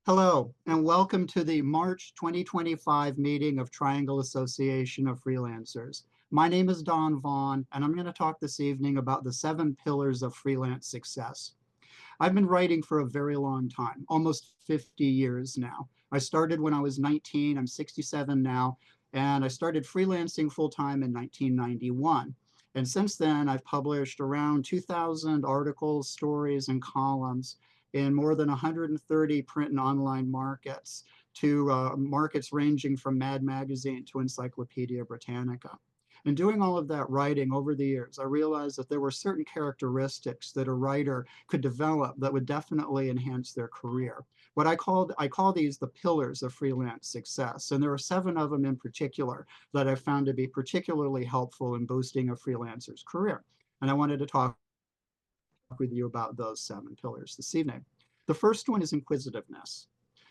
Hello, and welcome to the March 2025 meeting of Triangle Association of Freelancers. My name is Don Vaughan, and I'm going to talk this evening about the 7 pillars of freelance success. I've been writing for a very long time, almost 50 years now. I started when I was 19, I'm 67 now, and I started freelancing full-time in 1991. And since then, I've published around 2,000 articles, stories, and columns in more than 130 print and online markets to markets ranging from Mad Magazine to Encyclopedia Britannica. And doing all of that writing over the years, I realized that there were certain characteristics that a writer could develop that would definitely enhance their career. I call these the pillars of freelance success. And there are 7 of them in particular that I found to be particularly helpful in boosting a freelancer's career. And I wanted to talk with you about those 7 pillars this evening. The first one is inquisitiveness.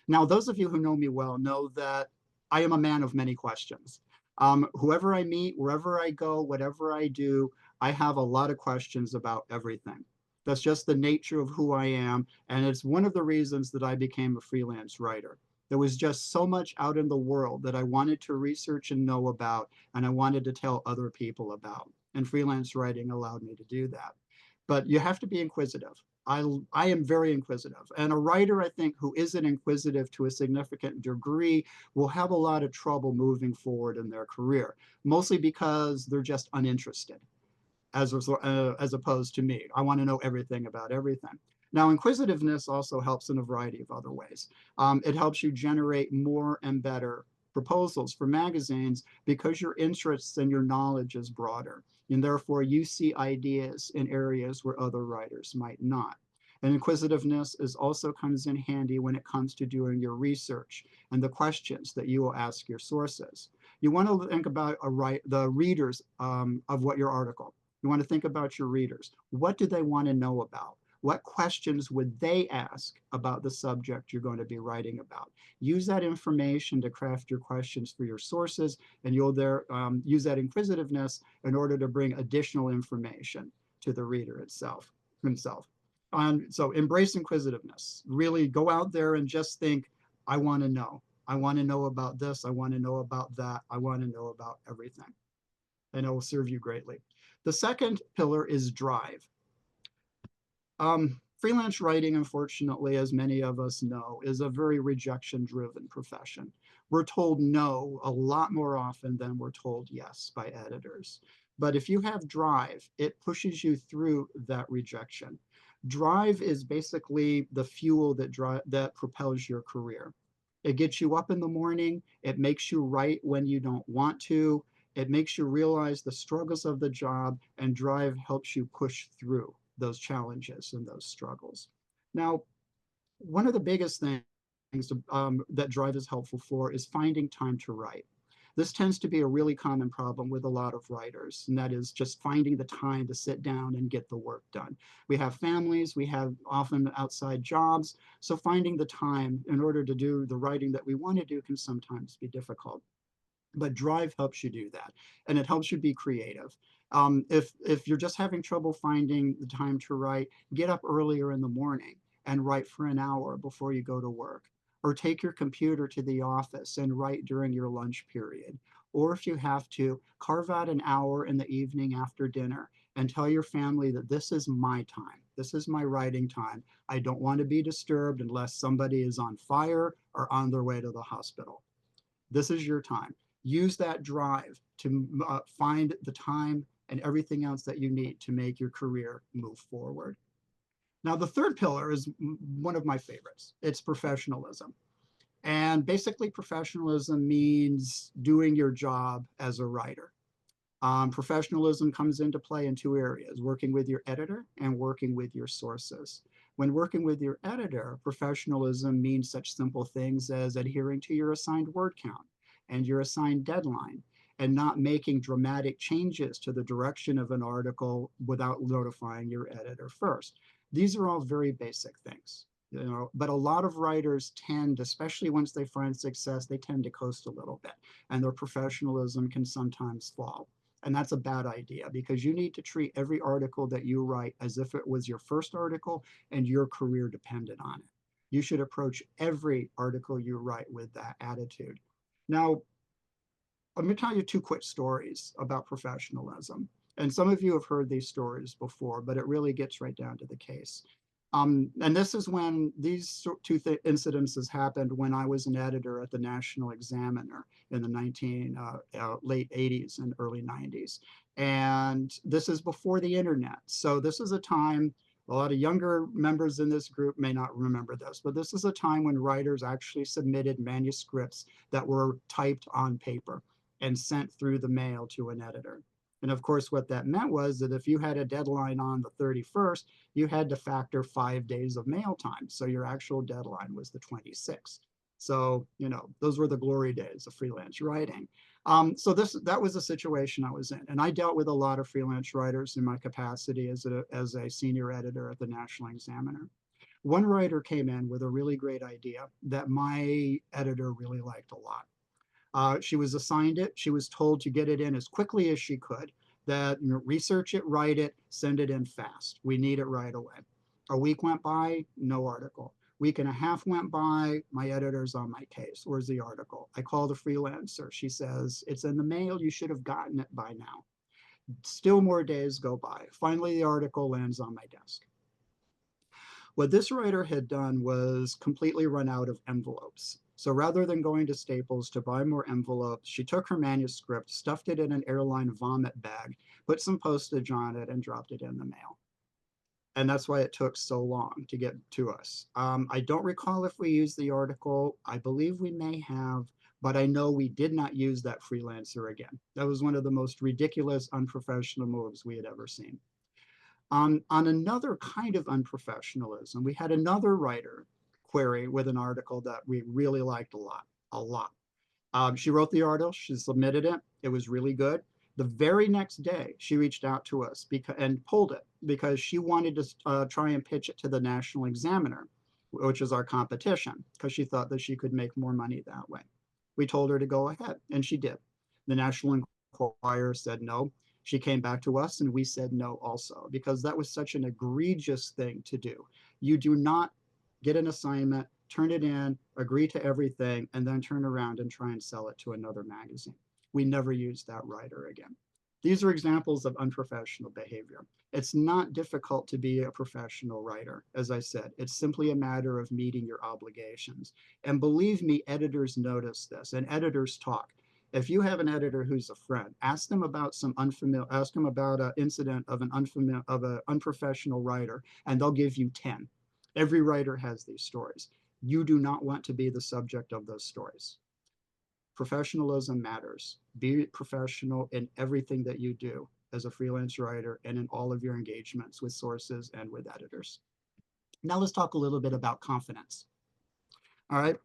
Now, those of you who know me well know that I am a man of many questions. Whoever I meet, wherever I go, whatever I do, I have a lot of questions about everything. That's just the nature of who I am. And it's one of the reasons that I became a freelance writer. There was just so much out in the world that I wanted to research and know about, and I wanted to tell other people about. And freelance writing allowed me to do that. But you have to be inquisitive. I am very inquisitive. And a writer, I think, who isn't inquisitive to a significant degree will have a lot of trouble moving forward in their career, mostly because they're just uninterested, as opposed to me. I want to know everything about everything. Now, inquisitiveness also helps in a variety of other ways. It helps you generate more and better proposals for magazines because your interests and your knowledge is broader. And therefore, you see ideas in areas where other writers might not. And inquisitiveness also comes in handy when it comes to doing your research and the questions that you will ask your sources. You want to think about the readers of what your article. You want to think about your readers. What do they want to know about? What questions would they ask about the subject you're going to be writing about? Use that information to craft your questions for your sources, and you'll use that inquisitiveness in order to bring additional information to the reader himself. So embrace inquisitiveness. Really go out there and just think, I want to know. I want to know about this. I want to know about that. I want to know about everything. And it will serve you greatly. The second pillar is drive. Freelance writing, unfortunately, as many of us know, is a very rejection-driven profession. We're told no a lot more often than we're told yes by editors. But if you have drive, it pushes you through that rejection. Drive is basically the fuel that propels your career. It gets you up in the morning. It makes you write when you don't want to. It makes you realize the struggles of the job, and drive helps you push through those challenges and those struggles. Now, one of the biggest things that drive is helpful for is finding time to write. This tends to be a really common problem with a lot of writers, and that is just finding the time to sit down and get the work done. We have families, we have often outside jobs, so finding the time in order to do the writing that we want to do can sometimes be difficult. But drive helps you do that, and it helps you be creative. If you're just having trouble finding the time to write, get up earlier in the morning and write for an hour before you go to work. Or take your computer to the office and write during your lunch period. Or if you have to, carve out an hour in the evening after dinner and tell your family that this is my time. This is my writing time. I don't want to be disturbed unless somebody is on fire or on their way to the hospital. This is your time. Use that drive to find the time and everything else that you need to make your career move forward. Now, the third pillar is one of my favorites. It's professionalism. And basically, professionalism means doing your job as a writer. Professionalism comes into play in 2 areas, working with your editor and working with your sources. When working with your editor, professionalism means such simple things as adhering to your assigned word count and your assigned deadline, and not making dramatic changes to the direction of an article without notifying your editor first. These are all very basic things. But a lot of writers tend, especially once they find success, they tend to coast a little bit, and their professionalism can sometimes fall. And that's a bad idea, because you need to treat every article that you write as if it was your first article and your career depended on it. You should approach every article you write with that attitude. Now, let me tell you two quick stories about professionalism. And some of you have heard these stories before, but it really gets right down to the case. And this is when these two incidences happened when I was an editor at the National Examiner in the late 80s and early 90s. And this is before the internet. So this is a time, a lot of younger members in this group may not remember this, but this is a time when writers actually submitted manuscripts that were typed on paper and sent through the mail to an editor. And of course, what that meant was that if you had a deadline on the 31st, you had to factor 5 days of mail time. So your actual deadline was the 26th. So, those were the glory days of freelance writing. So that was the situation I was in. And I dealt with a lot of freelance writers in my capacity as a senior editor at the National Examiner. One writer came in with a really great idea that my editor really liked a lot. She was assigned it. She was told to get it in as quickly as she could, that research it, write it, send it in fast. We need it right away. A week went by, no article. Week and a half went by, my editor's on my case. Where's the article? I call the freelancer. She says, it's in the mail. You should have gotten it by now. Still more days go by. Finally, the article lands on my desk. What this writer had done was completely run out of envelopes. So rather than going to Staples to buy more envelopes, she took her manuscript, stuffed it in an airline vomit bag, put some postage on it, and dropped it in the mail. And that's why it took so long to get to us. I don't recall if we used the article. I believe we may have, but I know we did not use that freelancer again. That was one of the most ridiculous, unprofessional moves we had ever seen. On another kind of unprofessionalism, we had another writer query with an article that we really liked a lot, a lot. She wrote the article, she submitted it, it was really good. The very next day, she reached out to us and pulled it because she wanted to try and pitch it to the National Examiner, which is our competition, because she thought that she could make more money that way. We told her to go ahead, and she did. The National Enquirer said no. She came back to us and we said no also, because that was such an egregious thing to do. You do not get an assignment, turn it in, agree to everything, and then turn around and try and sell it to another magazine. We never used that writer again. These are examples of unprofessional behavior. It's not difficult to be a professional writer. As I said, it's simply a matter of meeting your obligations. And believe me, editors notice this, and editors talk. If you have an editor who's a friend, ask them about ask them about an incident of an unprofessional writer, and they'll give you 10. Every writer has these stories. You do not want to be the subject of those stories. Professionalism matters. Be professional in everything that you do as a freelance writer and in all of your engagements with sources and with editors. Now let's talk a little bit about confidence. All right.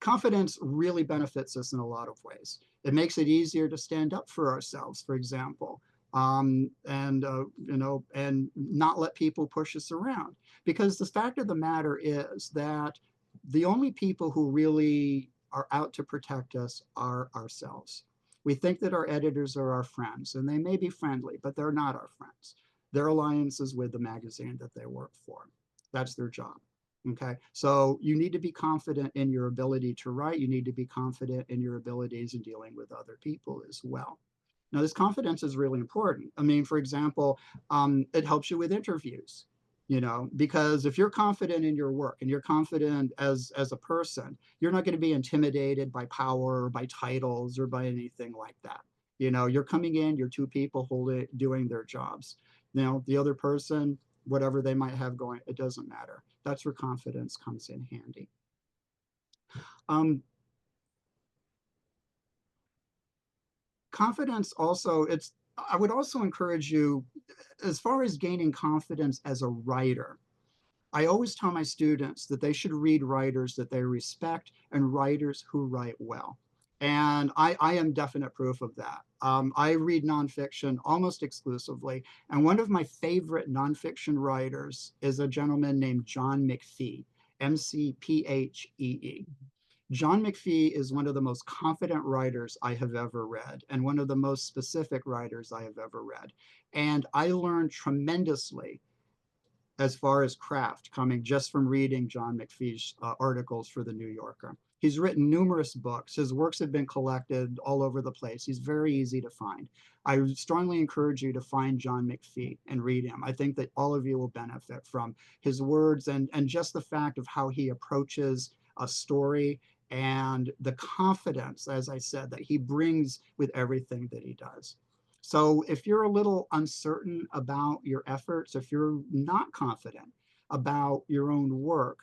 Confidence really benefits us in a lot of ways. It makes it easier to stand up for ourselves, for example, and not let people push us around. Because the fact of the matter is that the only people who really are out to protect us are ourselves. We think that our editors are our friends, and they may be friendly, but they're not our friends. Their alliance is with the magazine that they work for. That's their job. Okay, so you need to be confident in your ability to write. You need to be confident in your abilities in dealing with other people as well. Now, this confidence is really important. I mean, for example, it helps you with interviews, because if you're confident in your work and you're confident as a person, you're not going to be intimidated by power or by titles or by anything like that. You're coming in, you're two people doing their jobs. Now, the other person, whatever they might have going, it doesn't matter. That's where confidence comes in handy. Confidence also, I would also encourage you, as far as gaining confidence as a writer, I always tell my students that they should read writers that they respect and writers who write well. And I am definite proof of that. I read nonfiction almost exclusively. And one of my favorite nonfiction writers is a gentleman named John McPhee, McPhee. John McPhee is one of the most confident writers I have ever read and one of the most specific writers I have ever read. And I learned tremendously as far as craft, coming just from reading John McPhee's articles for the New Yorker. He's written numerous books. His works have been collected all over the place. He's very easy to find. I strongly encourage you to find John McPhee and read him. I think that all of you will benefit from his words and just the fact of how he approaches a story and the confidence, as I said, that he brings with everything that he does. So if you're a little uncertain about your efforts, if you're not confident about your own work,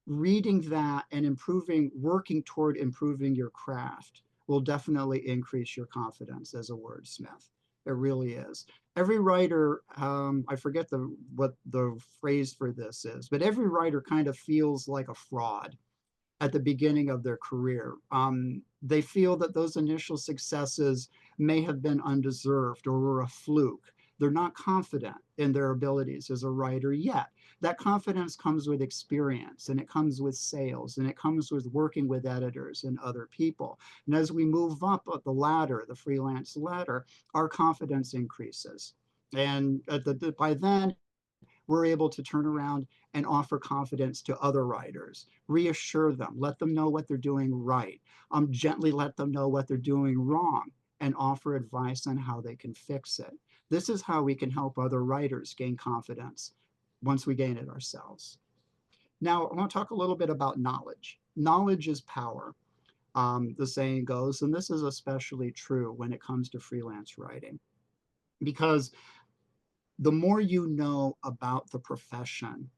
reading that and improving, working toward improving your craft will definitely increase your confidence as a wordsmith. It really is. Every writer, I forget what the phrase for this is, but every writer kind of feels like a fraud at the beginning of their career. They feel that those initial successes may have been undeserved or were a fluke. They're not confident in their abilities as a writer yet. That confidence comes with experience, and it comes with sales, and it comes with working with editors and other people. And as we move up the ladder, the freelance ladder, our confidence increases. And by then, we're able to turn around and offer confidence to other writers, reassure them, let them know what they're doing right, gently let them know what they're doing wrong, and offer advice on how they can fix it. This is how we can help other writers gain confidence once we gain it ourselves. Now, I want to talk a little bit about knowledge. Knowledge is power, the saying goes, and this is especially true when it comes to freelance writing, because the more you know about the profession,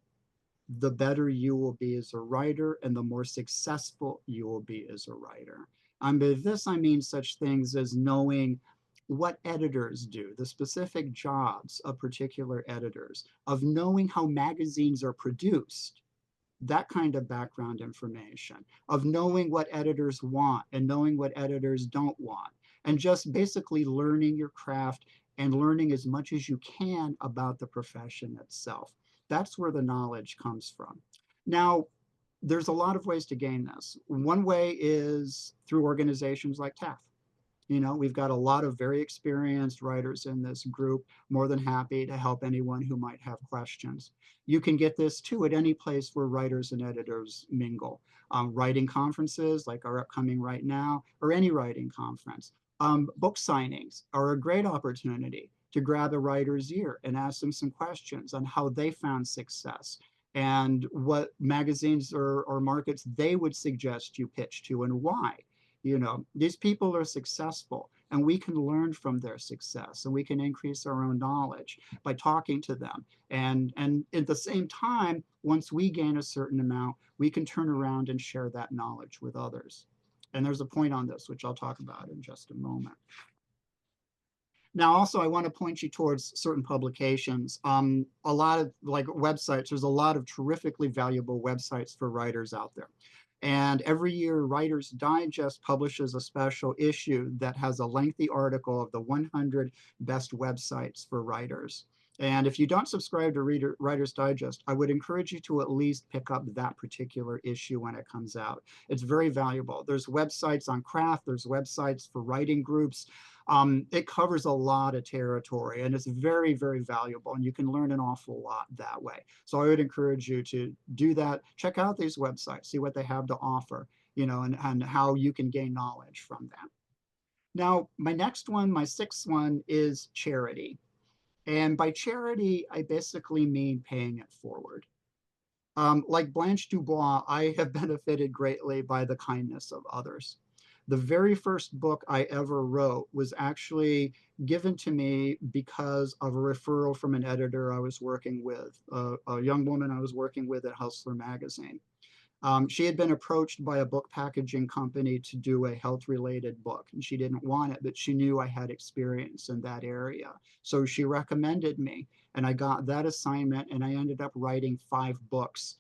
the better you will be as a writer and the more successful you will be as a writer. By this, I mean such things as knowing what editors do, the specific jobs of particular editors, of knowing how magazines are produced, that kind of background information, of knowing what editors want and knowing what editors don't want, and just basically learning your craft and learning as much as you can about the profession itself. That's where the knowledge comes from. Now, there's a lot of ways to gain this. One way is through organizations like TAF. You know, we've got a lot of very experienced writers in this group, more than happy to help anyone who might have questions. You can get this too at any place where writers and editors mingle. Writing conferences like our upcoming right now, or any writing conference. Book signings are a great opportunity to grab a writer's ear and ask them some questions on how they found success and what magazines or markets they would suggest you pitch to and why. You know, these people are successful and we can learn from their success and we can increase our own knowledge by talking to them. And at the same time, once we gain a certain amount, we can turn around and share that knowledge with others. And there's a point on this, which I'll talk about in just a moment. Now, also, I want to point you towards certain publications. A lot of like websites, there's a lot of terrifically valuable websites for writers out there. And every year, Writer's Digest publishes a special issue that has a lengthy article of the 100 best websites for writers. And if you don't subscribe to Writer's Digest, I would encourage you to at least pick up that particular issue when it comes out. It's very valuable. There's websites on craft, there's websites for writing groups. It covers a lot of territory and it's very, very valuable and you can learn an awful lot that way. So I would encourage you to do that. Check out these websites, see what they have to offer, you know, and how you can gain knowledge from them. Now, my next one, my sixth one is charity. And by charity, I basically mean paying it forward. Like Blanche Dubois, I have benefited greatly by the kindness of others. The very first book I ever wrote was actually given to me because of a referral from an editor I was working with, a young woman I was working with at Hustler magazine. She had been approached by a book packaging company to do a health-related book, and she didn't want it, but she knew I had experience in that area. So she recommended me, and I got that assignment, and I ended up writing 5 books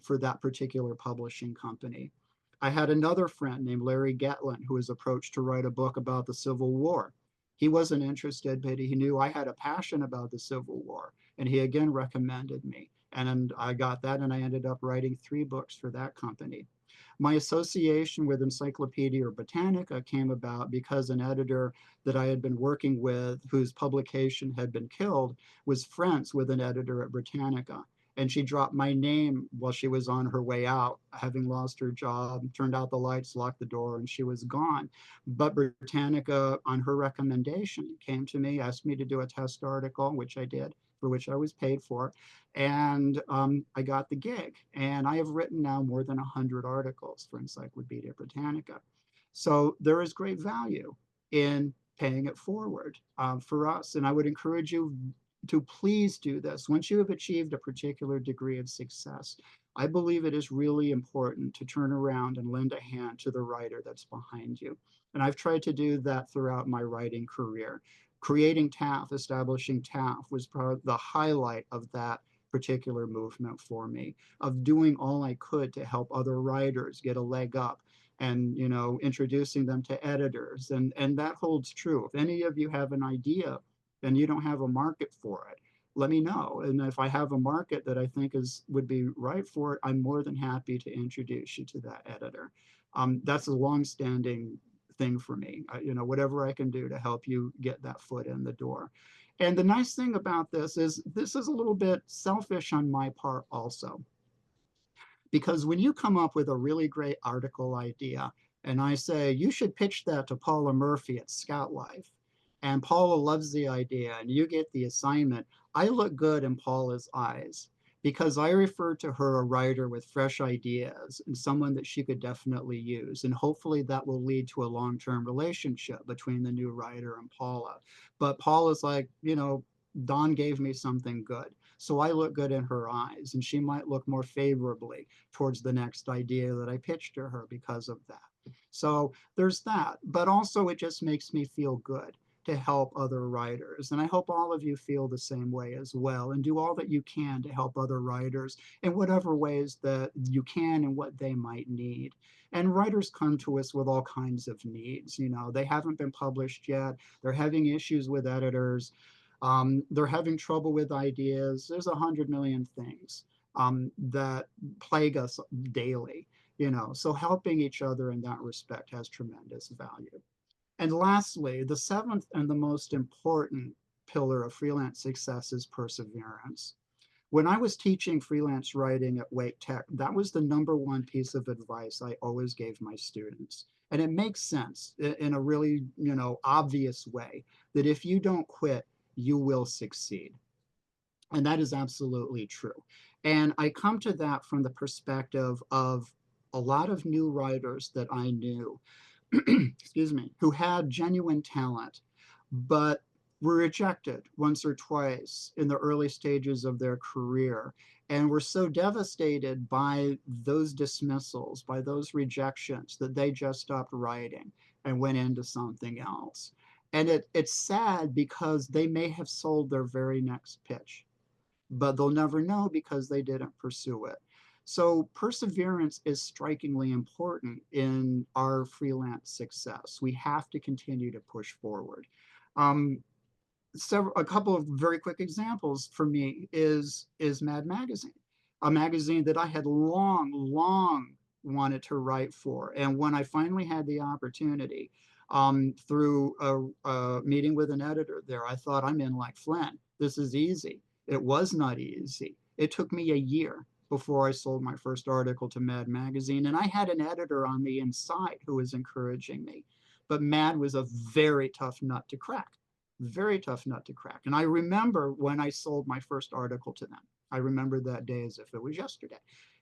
for that particular publishing company. I had another friend named Larry Gatlin who was approached to write a book about the Civil War. He wasn't interested, but he knew I had a passion about the Civil War, and he again recommended me. And I got that, and I ended up writing 3 books for that company. My association with Encyclopedia Britannica came about because an editor that I had been working with, whose publication had been killed, was friends with an editor at Britannica. And she dropped my name while she was on her way out, having lost her job, turned out the lights, locked the door, and she was gone. But Britannica, on her recommendation, came to me, asked me to do a test article, which I did, for which I was paid for. And I got the gig. And I have written now more than 100 articles for Encyclopedia Britannica. So there is great value in paying it forward for us. And I would encourage you to please do this. Once you have achieved a particular degree of success, I believe it is really important to turn around and lend a hand to the writer that's behind you. And I've tried to do that throughout my writing career. Creating TAF, establishing TAF, was probably the highlight of that particular movement for me, of doing all I could to help other writers get a leg up and, you know, introducing them to editors. And that holds true. If any of you have an idea and you don't have a market for it, let me know. And if I have a market that I think would be right for it, I'm more than happy to introduce you to that editor. That's a long-standing thing for me. You know, whatever I can do to help you get that foot in the door. And the nice thing about this is a little bit selfish on my part also. Because when you come up with a really great article idea, and I say, you should pitch that to Paula Murphy at Scout Life, and Paula loves the idea, and you get the assignment, I look good in Paula's eyes because I refer to her a writer with fresh ideas and someone that she could definitely use. And hopefully that will lead to a long-term relationship between the new writer and Paula. But Paula's like, you know, Don gave me something good. So I look good in her eyes, and she might look more favorably towards the next idea that I pitched to her because of that. So there's that, but also it just makes me feel good to help other writers. And I hope all of you feel the same way as well, and do all that you can to help other writers in whatever ways that you can and what they might need. And writers come to us with all kinds of needs. You know, they haven't been published yet. They're having issues with editors. They're having trouble with ideas. There's 100 million things that plague us daily, you know. So helping each other in that respect has tremendous value. And lastly, the seventh and the most important pillar of freelance success is perseverance. When I was teaching freelance writing at Wake Tech, that was the #1 piece of advice I always gave my students. And it makes sense in a really, you know, obvious way that if you don't quit, you will succeed. And that is absolutely true. And I come to that from the perspective of a lot of new writers that I knew, excuse me, who had genuine talent, but were rejected once or twice in the early stages of their career, and were so devastated by those dismissals, by those rejections, that they just stopped writing and went into something else. And it's sad because they may have sold their very next pitch, but they'll never know because they didn't pursue it. So perseverance is strikingly important in our freelance success. We have to continue to push forward. Um, a couple of very quick examples for me is Mad Magazine, a magazine that I had long wanted to write for. And when I finally had the opportunity, through a meeting with an editor there, I thought, I'm in like Flynn. This is easy. It was not easy. It took me a year before I sold my first article to Mad Magazine. And I had an editor on the inside who was encouraging me. But Mad was a very tough nut to crack, very tough nut to crack. And I remember when I sold my first article to them. I remember that day as if it was yesterday.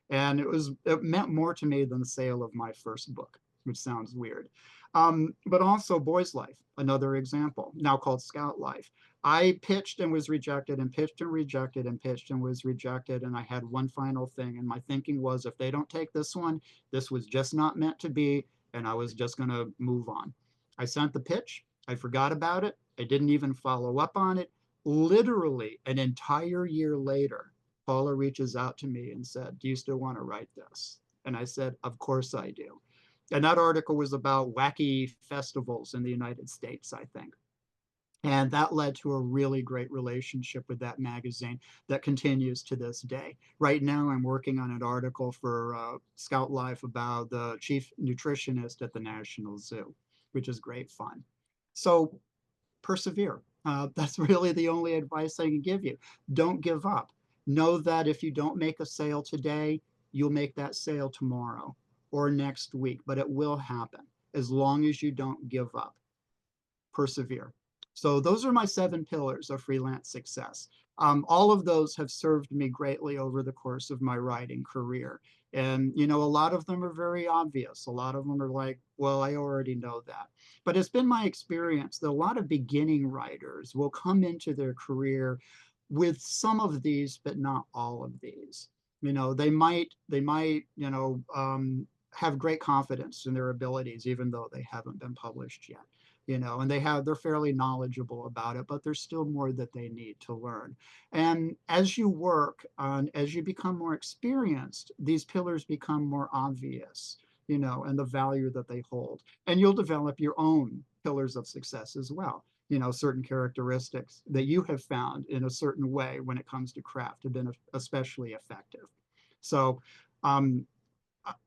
And it meant more to me than the sale of my first book, which sounds weird. But also Boys Life, another example, now called Scout Life. I pitched and was rejected, and pitched and rejected, and pitched and was rejected. And I had one final thing. And my thinking was, if they don't take this one, this was just not meant to be. And I was just going to move on. I sent the pitch. I forgot about it. I didn't even follow up on it. Literally an entire year later, Paula reaches out to me and said, do you still want to write this? And I said, of course I do. And that article was about wacky festivals in the United States, I think. And that led to a really great relationship with that magazine that continues to this day. Right now, I'm working on an article for Scout Life about the chief nutritionist at the National Zoo, which is great fun. So persevere. That's really the only advice I can give you. Don't give up. Know that if you don't make a sale today, you'll make that sale tomorrow or next week, but it will happen as long as you don't give up. Persevere. So those are my 7 pillars of freelance success. All of those have served me greatly over the course of my writing career. And, you know, a lot of them are very obvious. A lot of them are like, well, I already know that. But it's been my experience that a lot of beginning writers will come into their career with some of these, but not all of these. You know, they might, have great confidence in their abilities, even though they haven't been published yet, and they're fairly knowledgeable about it, but there's still more that they need to learn. And as you work on, as you become more experienced, these pillars become more obvious, and the value that they hold. And you'll develop your own pillars of success as well. Certain characteristics that you have found in a certain way when it comes to craft have been especially effective. So um,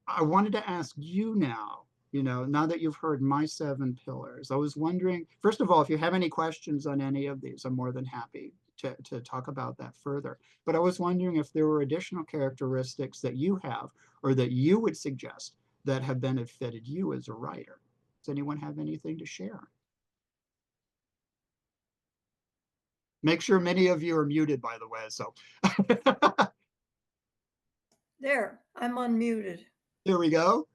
I wanted to ask you now that you've heard my 7 pillars, I was wondering, first of all, if you have any questions on any of these, I'm more than happy to talk about that further. But I was wondering if there were additional characteristics that you have or that you would suggest that have benefited you as a writer. Does anyone have anything to share? Make sure many of you are muted, by the way. So There, I'm unmuted. here we go.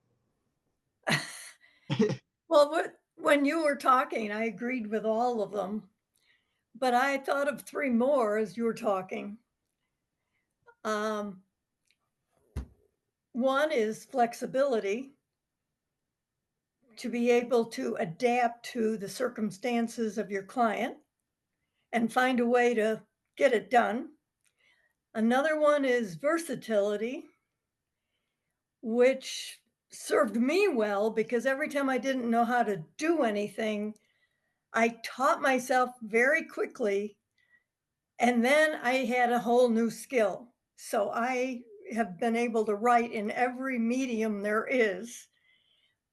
Well, when you were talking, I agreed with all of them, but I thought of 3 more as you were talking. Um, One is flexibility, to be able to adapt to the circumstances of your client and find a way to get it done. Another one is versatility, which served me well because every time I didn't know how to do anything, I taught myself very quickly, and then I had a whole new skill. So I have been able to write in every medium there is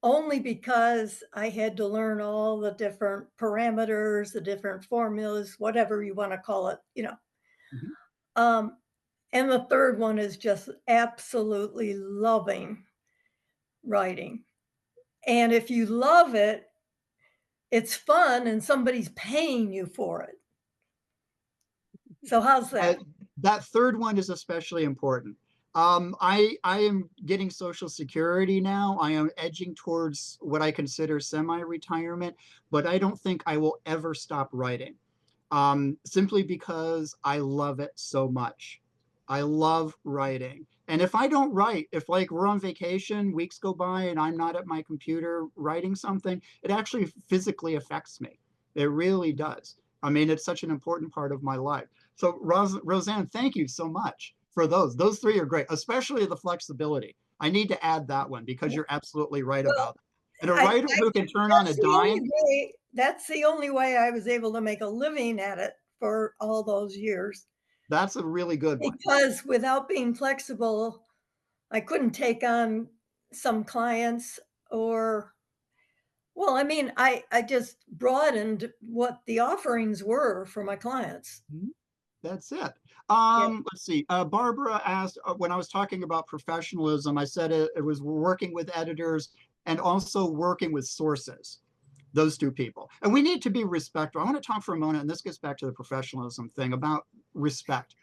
only because I had to learn all the different parameters, the different formulas, whatever you want to call it. Mhm. Um, and the third one is just absolutely loving writing. And if you love it, it's fun and somebody's paying you for it. So how's Uh, that? that third one is especially important. I am getting Social Security now. I am edging towards what I consider semi-retirement, but I don't think I will ever stop writing, simply because I love it so much. I love writing. And if I don't write, if like we're on vacation, weeks go by and I'm not at my computer writing something, it actually physically affects me. It really does. I mean, it's such an important part of my life. So Roseanne, thank you so much for those. Those 3 are great, especially the flexibility. I need to add that one because you're absolutely right Well, about that. And a I writer who can turn on a dime, that's the only way I was able to make a living at it for all those years, that's a really good one. because without being flexible, I couldn't take on some clients or well, I mean, I just broadened what the offerings were for my clients. Mhm. That's it. Yeah. Let's see. Barbara asked when I was talking about professionalism, I said it was working with editors and also working with sources, those 2 people. And we need to be respectful. I want to talk for a moment, and this gets back to the professionalism thing about respect.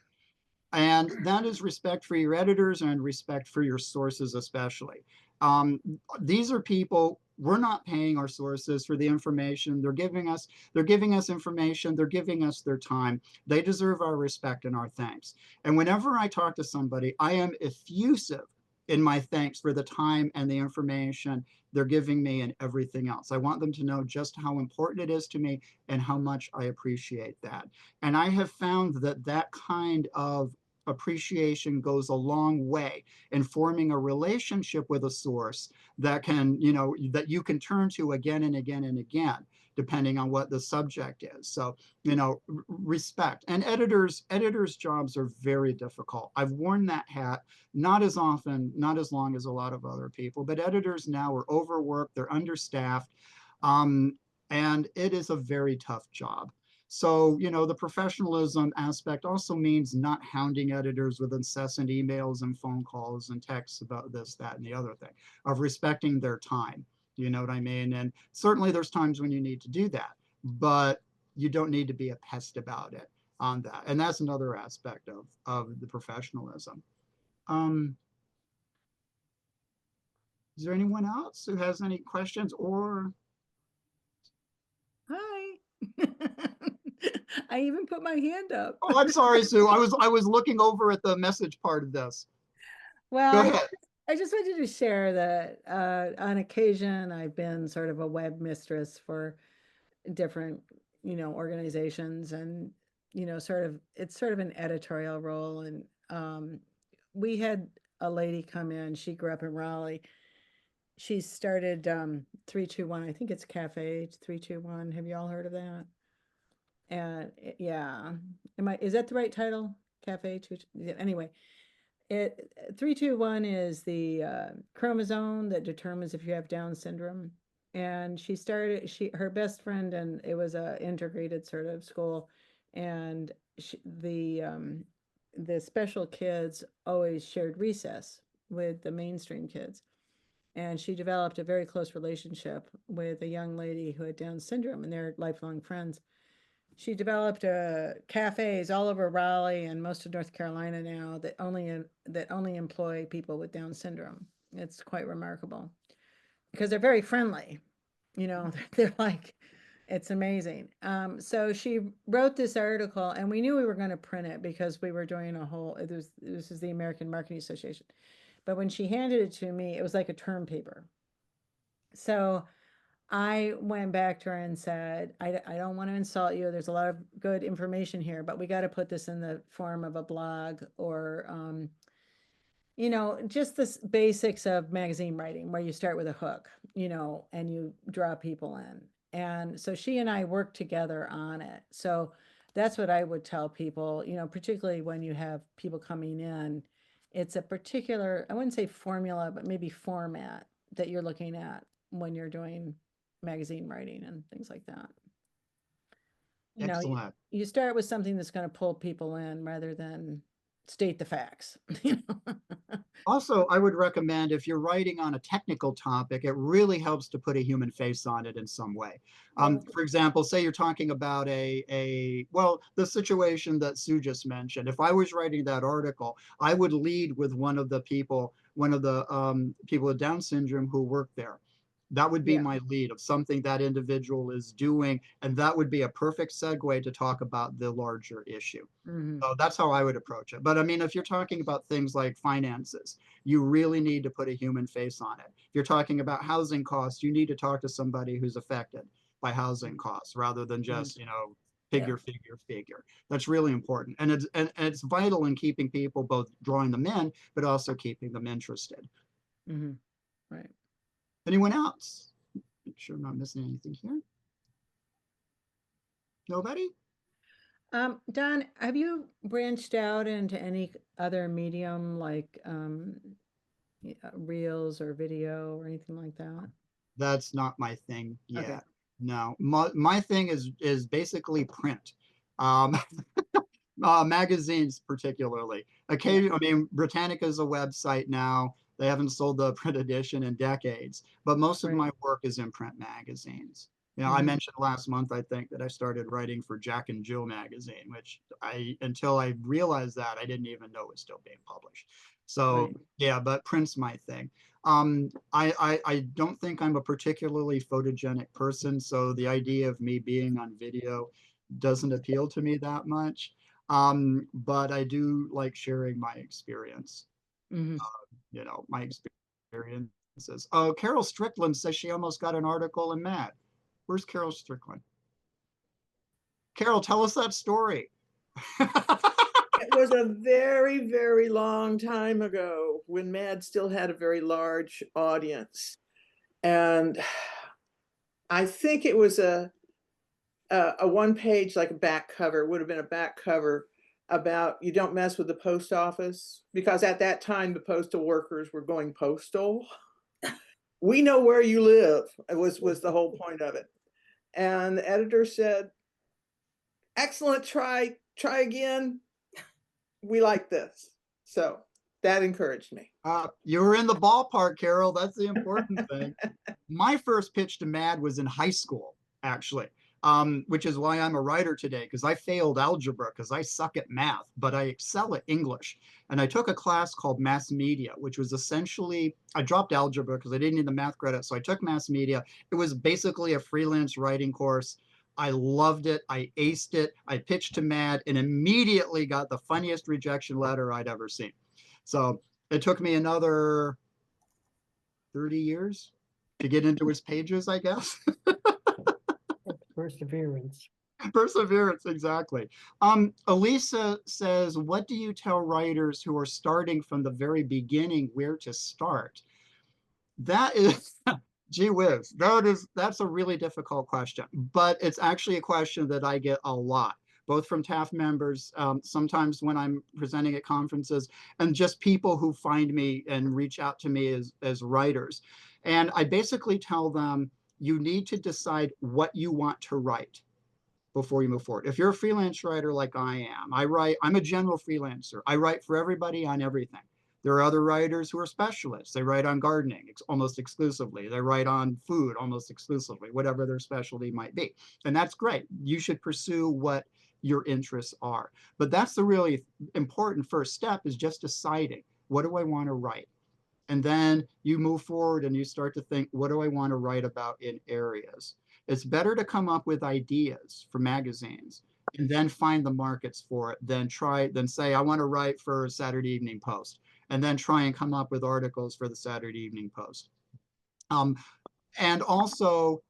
And that is respect for your editors and respect for your sources, especially. Um, these are people, we're not paying our sources for the information they're giving us. They're giving us information, they're giving us their time. They deserve our respect and our thanks. And whenever I talk to somebody, I am effusive in my thanks for the time and the information they're giving me and everything else. I want them to know just how important it is to me and how much I appreciate that. And I have found that that kind of appreciation goes a long way in forming a relationship with a source that can, that you can turn to again and again and again, depending on what the subject is. So, respect. And editors' jobs are very difficult. I've worn that hat, not as often, not as long as a lot of other people, but editors now are overworked, they're understaffed, and it is a very tough job. So, the professionalism aspect also means not hounding editors with incessant emails and phone calls and texts about this, that, and the other thing, of respecting their time. You know what I mean? And certainly there's times when you need to do that, but you don't need to be a pest about it on that. And that's another aspect of the professionalism. Um, is there anyone else who has any questions or? Hi. I even put my hand up. Oh, I'm sorry, Sue. I was looking over at the message part of this. Well, Go I, ahead. I just wanted to share that on occasion I've been sort of a web mistress for different, organizations, and sort of it's sort of an editorial role. And we had a lady come in. She grew up in Raleigh. She started 321. I think it's Cafe 321. Have you all heard of that? And yeah, is that the right title? Cafe two, yeah, anyway, it 321 is the chromosome that determines if you have Down syndrome. And her best friend, and it was a integrated sort of school, and the special kids always shared recess with the mainstream kids. And she developed a very close relationship with a young lady who had Down syndrome, and they're lifelong friends. She developed cafes all over Raleigh and most of North Carolina now that only employ people with Down syndrome. It's quite remarkable because they're very friendly. They're like, it's amazing. So she wrote this article, and we knew we were going to print it because we were doing a whole. This is the American Marketing Association, but when she handed it to me, it was like a term paper. So I went back to her and said, I don't want to insult you. There's a lot of good information here, but we got to put this in the form of a blog or, just the basics of magazine writing where you start with a hook, and you draw people in. And so she and I worked together on it. So that's what I would tell people, particularly when you have people coming in. It's a particular, I wouldn't say formula, but maybe format that you're looking at when you're doing magazine writing and things like that. You know, you, Excellent. you start with something that's going to pull people in rather than state the facts. Also, I would recommend if you're writing on a technical topic, it really helps to put a human face on it in some way. Yeah. For example, say you're talking about well, the situation that Sue just mentioned. If I was writing that article, I would lead with one of the people with Down syndrome who work there. That would be Yeah. my lead of something that individual is doing, and that would be a perfect segue to talk about the larger issue. Hmm. So that's how I would approach it. But I mean, if you're talking about things like finances, you really need to put a human face on it. If you're talking about housing costs, you need to talk to somebody who's affected by housing costs rather than Hmm. just, Yeah. figure. That's really important. And it's vital in keeping people both drawing them in, but also keeping them interested. Hmm. Right. Anyone else? Make sure I'm not missing anything here. Nobody? Don, have you branched out into any other medium like reels or video or anything like that? That's not my thing Okay. yet. No, my thing is basically print. Um, magazines particularly. Yeah. Occasionally, I mean, Britannica is a website now. They haven't sold the print edition in decades, but most of Right. my work is in print magazines. I Hmm. mentioned last month, I think, that I started writing for Jack and Jill magazine, which until I realized that, I didn't even know was still being published. So Right. yeah, but print's my thing. I don't think I'm a particularly photogenic person, so the idea of me being on video doesn't appeal to me that much. But I do like sharing my experience, Hmm. my experiences. Oh, Carol Strickland says she almost got an article in Mad. Where's Carol Strickland? Carol, tell us that story. It was a very, very long time ago when Mad still had a very large audience. And I think it was a a one page, like a back cover, would have been a back cover about you don't mess with the post office, because at that time the postal workers were going postal. We know where you live. It was the whole point of it. And the editor said, excellent, try again. We like this. So that encouraged me. You were in the ballpark, Carol. That's the important thing. My first pitch to MAD was in high school, actually, which is why I'm a writer today, because I failed algebra because I suck at math, but I excel at English. And I took a class called mass media, which was essentially, I dropped algebra because I didn't need the math credit. So I took mass media. It was basically a freelance writing course. I loved it. I aced it. I pitched to MAD and immediately got the funniest rejection letter I'd ever seen. So it took me another 30 years to get into his pages, I guess. Perseverance. Perseverance, exactly. Elisa says, what do you tell writers who are starting from the very beginning where to start? That is, gee whiz, that's a really difficult question, but it's actually a question that I get a lot, both from TAF members, sometimes when I'm presenting at conferences, and just people who find me and reach out to me as writers. And I basically tell them, you need to decide what you want to write before you move forward. If you're a freelance writer like I am, I'm a general freelancer. I write for everybody on everything. There are other writers who are specialists. They write on gardening almost exclusively. They write on food almost exclusively, whatever their specialty might be. And that's great. You should pursue what your interests are. But that's the really important first step, is just deciding, what do I want to write? And then you move forward and you start to think, what do I want to write about in areas? It's better to come up with ideas for magazines and then find the markets for it than say, I want to write for Saturday Evening Post, and then try and come up with articles for the Saturday Evening Post. And also,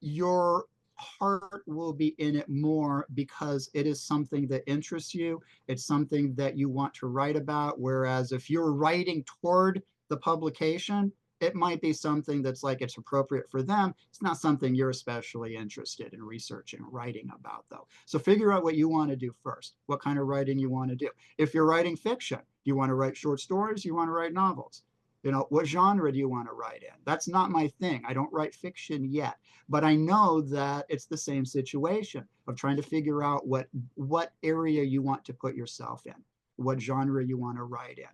your heart will be in it more because it is something that interests you. It's something that you want to write about. Whereas if you're writing toward the publication, it might be something that's like it's appropriate for them. It's not something you're especially interested in researching, writing about, though. So figure out what you want to do first, what kind of writing you want to do. If you're writing fiction, do you want to write short stories? You want to write novels? What genre do you want to write in? That's not my thing. I don't write fiction yet, but I know that it's the same situation of trying to figure out what area you want to put yourself in, what genre you want to write in.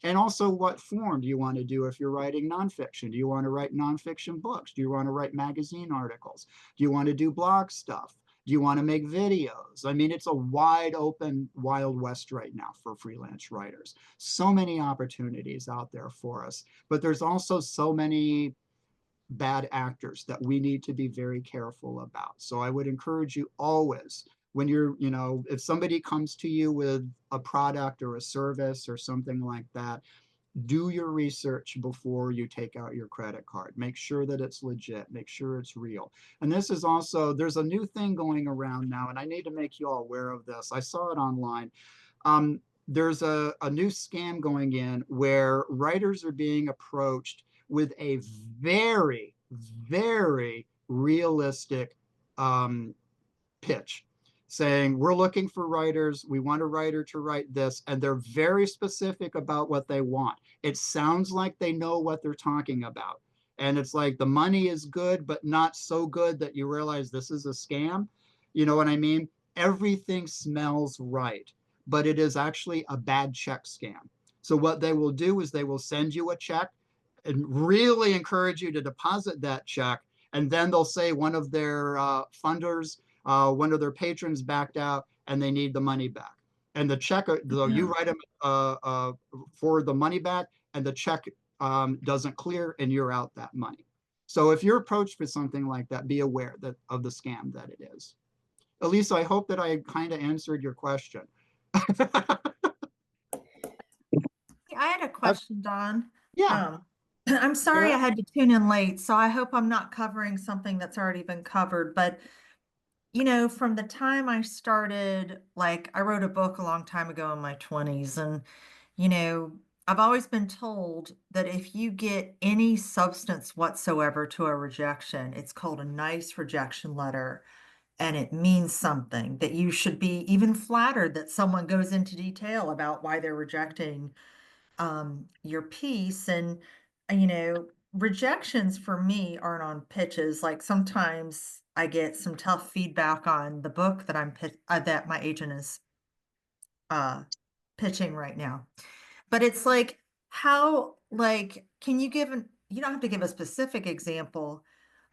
And also, what form do you want to do if you're writing nonfiction? Do you want to write nonfiction books? Do you want to write magazine articles? Do you want to do blog stuff? Do you want to make videos? I mean, it's a wide open Wild West right now for freelance writers. So many opportunities out there for us, but there's also so many bad actors that we need to be very careful about. So I would encourage you always, when if somebody comes to you with a product or a service or something like that, do your research before you take out your credit card. Make sure that it's legit, make sure it's real. And this is also, there's a new thing going around now, and I need to make you all aware of this. I saw it online. There's a new scam going in where writers are being approached with a very, very realistic pitch, saying, we're looking for writers. We want a writer to write this. And they're very specific about what they want. It sounds like they know what they're talking about. And it's like the money is good, but not so good that you realize this is a scam. You know what I mean? Everything smells right, but it is actually a bad check scam. So what they will do is they will send you a check and really encourage you to deposit that check. And then they'll say one of their funders, one of their patrons backed out and they need the money back. And the check, though, you write them for the money back, and the check doesn't clear and you're out that money. So if you're approached with something like that, be aware of the scam that it is. Elisa, I hope that I kind of answered your question. I had a question, Don. Yeah. I'm sorry Yeah. I had to tune in late, so I hope I'm not covering something that's already been covered. But, from the time I started, like I wrote a book a long time ago in my 20s, and, I've always been told that if you get any substance whatsoever to a rejection, it's called a nice rejection letter. and it means something, that you should be even flattered that someone goes into detail about why they're rejecting your piece. And rejections for me aren't on pitches. Like sometimes I get some tough feedback on the book that that my agent is pitching right now. But it's like, how, like, can you give you don't have to give a specific example,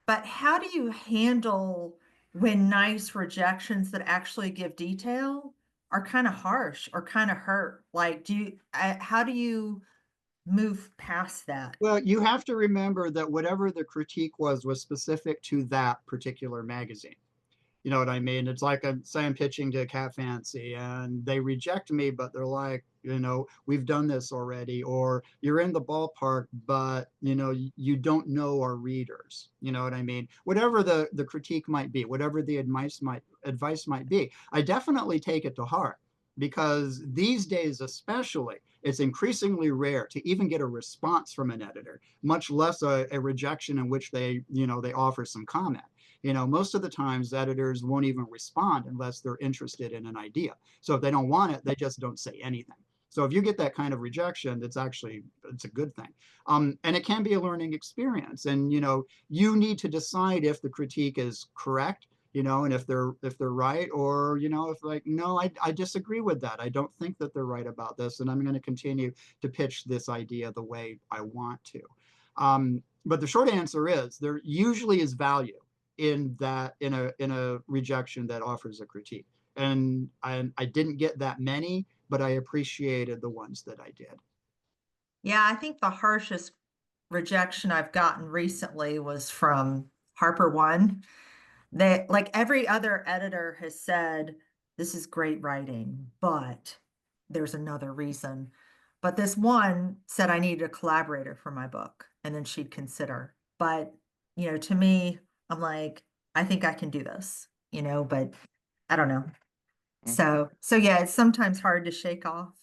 but how do you handle when nice rejections that actually give detail are kind of harsh or kind of hurt? Like, how do you move past that? Well, you have to remember that whatever the critique was specific to that particular magazine. You know what I mean? It's like I'm pitching to Cat Fancy and they reject me, but they're like, we've done this already, or you're in the ballpark, but you don't know our readers. You know what I mean? Whatever the critique might be, whatever the advice might be, I definitely take it to heart, because these days especially, it's increasingly rare to even get a response from an editor, much less a rejection in which they offer some comment. Most of the times editors won't even respond unless they're interested in an idea. So if they don't want it, they just don't say anything. So if you get that kind of rejection, it's a good thing. And it can be a learning experience. And, you need to decide if the critique is correct, and if they're right, or, if like, no, I disagree with that. I don't think that they're right about this. And I'm going to continue to pitch this idea the way I want to. But the short answer is there usually is value in a rejection that offers a critique. And I didn't get that many, but I appreciated the ones that I did. Yeah, I think the harshest rejection I've gotten recently was from Harper One. That, like, every other editor has said, this is great writing, but there's another reason. But this one said I needed a collaborator for my book, and then she'd consider. But, to me, I'm like, I think I can do this, but I don't know. So yeah, it's sometimes hard to shake off.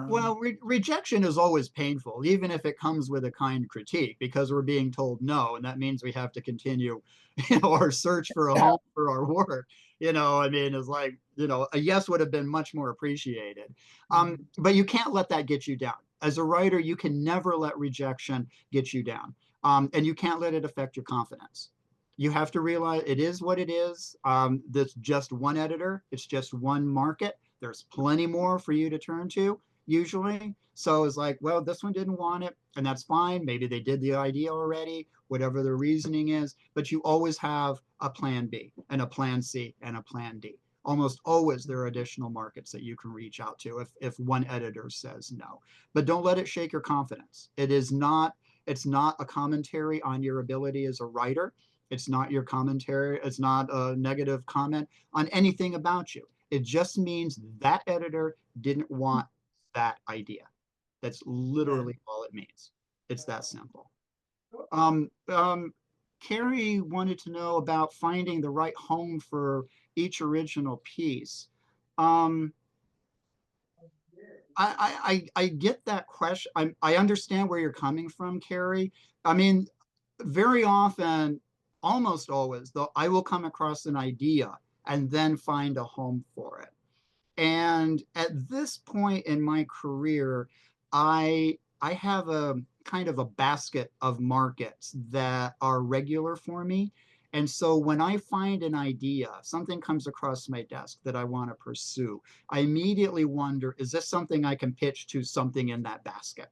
Well, rejection is always painful, even if it comes with a kind critique, because we're being told no, and that means we have to continue, our search for a home for our work. I mean, it's like, a yes would have been much more appreciated. But you can't let that get you down. As a writer, you can never let rejection get you down. And you can't let it affect your confidence. You have to realize it is what it is. There's just one editor. It's just one market. There's plenty more for you to turn to, usually. So it's like, well, this one didn't want it, and that's fine. Maybe they did the idea already, whatever the reasoning is, but you always have a plan B and a plan C and a plan D. Almost always there are additional markets that you can reach out to if one editor says no. But don't let it shake your confidence. It's not a commentary on your ability as a writer. It's not your commentary. It's not a negative comment on anything about you. It just means that editor didn't want that idea. That's literally all it means. It's that simple. Carrie wanted to know about finding the right home for each original piece. I get that question. I understand where you're coming from, Carrie. I mean, very often, almost always, though, I will come across an idea and then find a home for it. And at this point in my career, I have a kind of a basket of markets that are regular for me. And so when I find an idea, something comes across my desk that I want to pursue, I immediately wonder, is this something I can pitch to something in that basket?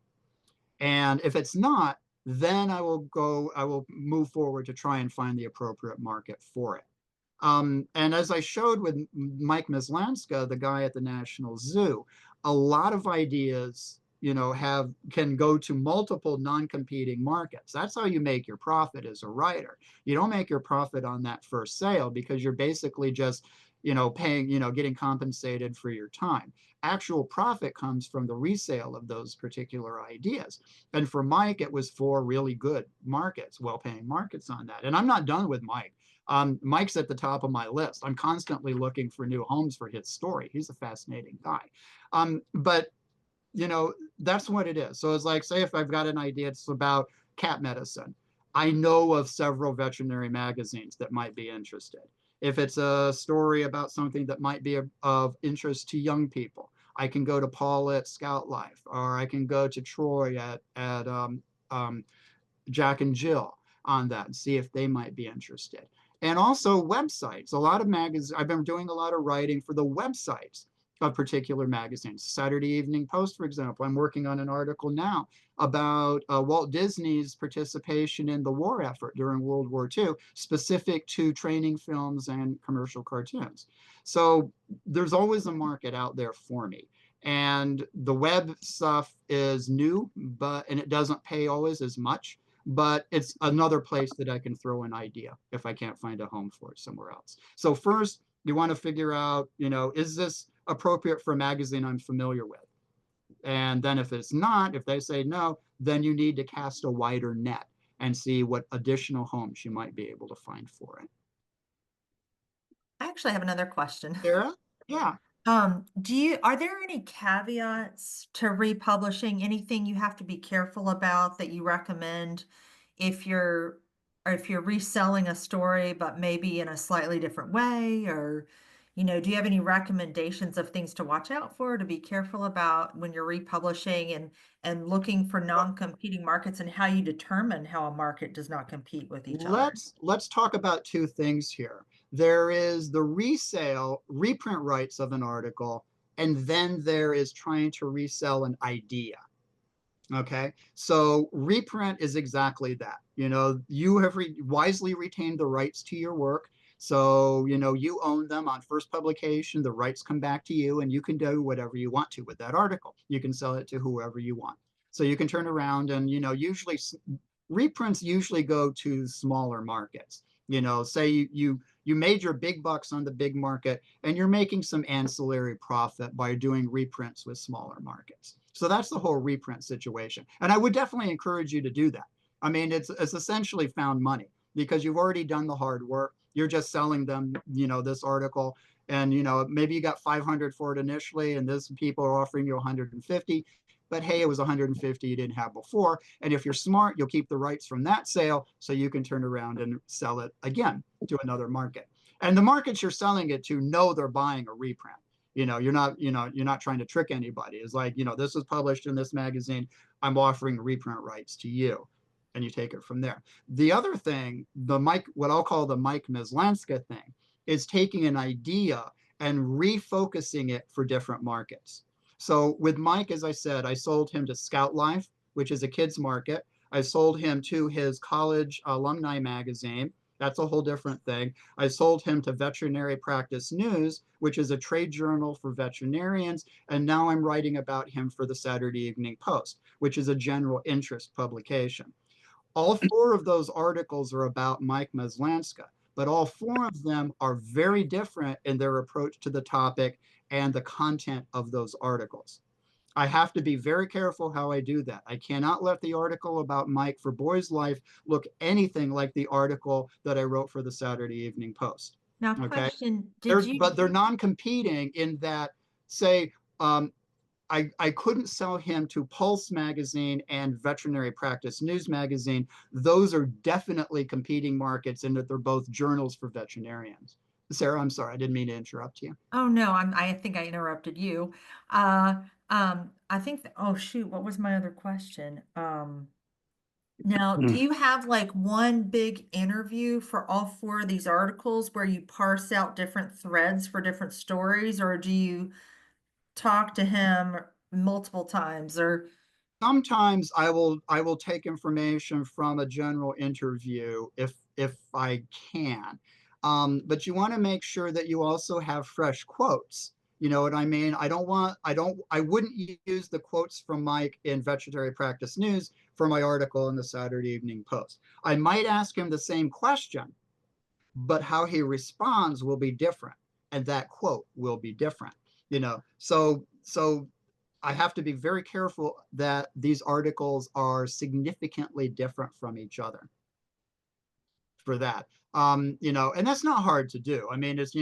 And if it's not, then I will move forward to try and find the appropriate market for it. And as I showed with Mike Mislanska, the guy at the National Zoo, a lot of ideas, can go to multiple non-competing markets. That's how you make your profit as a writer. You don't make your profit on that first sale, because you're basically just, paying, getting compensated for your time. Actual profit comes from the resale of those particular ideas. And for Mike, it was 4 really good markets, well-paying markets on that. And I'm not done with Mike. Mike's at the top of my list. I'm constantly looking for new homes for his story. He's a fascinating guy. But that's what it is. So it's like, say if I've got an idea, it's about cat medicine. I know of several veterinary magazines that might be interested. If it's a story about something that might be of interest to young people, I can go to Paul at Scout Life, or I can go to Troy at Jack and Jill on that and see if they might be interested. And also websites. A lot of magazines, I've been doing a lot of writing for the websites of particular magazines. Saturday Evening Post, for example, I'm working on an article now about Walt Disney's participation in the war effort during World War II, specific to training films and commercial cartoons. So there's always a market out there for me. And the web stuff is new, and it doesn't pay always as much, but it's another place that I can throw an idea if I can't find a home for it somewhere else. So first, you want to figure out, is this appropriate for a magazine I'm familiar with? And then if it's not, if they say no, then you need to cast a wider net and see what additional homes you might be able to find for it. I actually have another question. Sarah? Yeah. Are there any caveats to republishing? Anything you have to be careful about that you recommend if you're reselling a story, but maybe in a slightly different way? Or, do you have any recommendations of things to watch out for, to be careful about when you're republishing and looking for non-competing markets, and how you determine how a market does not compete with each other? Let's talk about two things here. There is the reprint rights of an article, and then there is trying to resell an idea. Okay, so reprint is exactly that. You have wisely retained the rights to your work. So, you own them on first publication, the rights come back to you, and you can do whatever you want to with that article. You can sell it to whoever you want. So you can turn around and, usually reprints usually go to smaller markets. Say you made your big bucks on the big market, and you're making some ancillary profit by doing reprints with smaller markets. So that's the whole reprint situation. And I would definitely encourage you to do that. I mean, it's essentially found money because you've already done the hard work. You're just selling them, this article, and, maybe you got 500 for it initially, and this people are offering you 150. But hey, it was 150 you didn't have before. And if you're smart, you'll keep the rights from that sale so you can turn around and sell it again to another market. And the markets you're selling it to know they're buying a reprint. You're not trying to trick anybody. It's like, this was published in this magazine. I'm offering reprint rights to you. And you take it from there. The other thing, what I'll call the Mike Meslanska thing, is taking an idea and refocusing it for different markets. So with Mike, as I said, I sold him to Scout Life, which is a kids market. I sold him to his college alumni magazine. That's a whole different thing. I sold him to Veterinary Practice News, which is a trade journal for veterinarians. And now I'm writing about him for the Saturday Evening Post, which is a general interest publication. All four of those articles are about Mike Meslanska, but all four of them are very different in their approach to the topic and the content of those articles. I have to be very careful how I do that. I cannot let the article about Mike for Boys Life look anything like the article that I wrote for the Saturday Evening Post. Now, Okay, question, but they're non-competing in that, say, I couldn't sell him to Pulse Magazine and Veterinary Practice News Magazine. Those are definitely competing markets in that they're both journals for veterinarians. Sarah, I'm sorry, I didn't mean to interrupt you. Oh, no, I think I interrupted you. I think, oh, shoot, what was my other question? Now, do you have like one big interview for all four of these articles where you parse out different threads for different stories, or do you talk to him multiple times? Or Sometimes I will take information from a general interview if I can. But you want to make sure that you also have fresh quotes. You know what I mean? I wouldn't use the quotes from Mike in Veterinary Practice News for my article in the Saturday Evening Post. I might ask him the same question, but how he responds will be different, and that quote will be different. So I have to be very careful that these articles are significantly different from each other for that. And that's not hard to do. I mean, it's,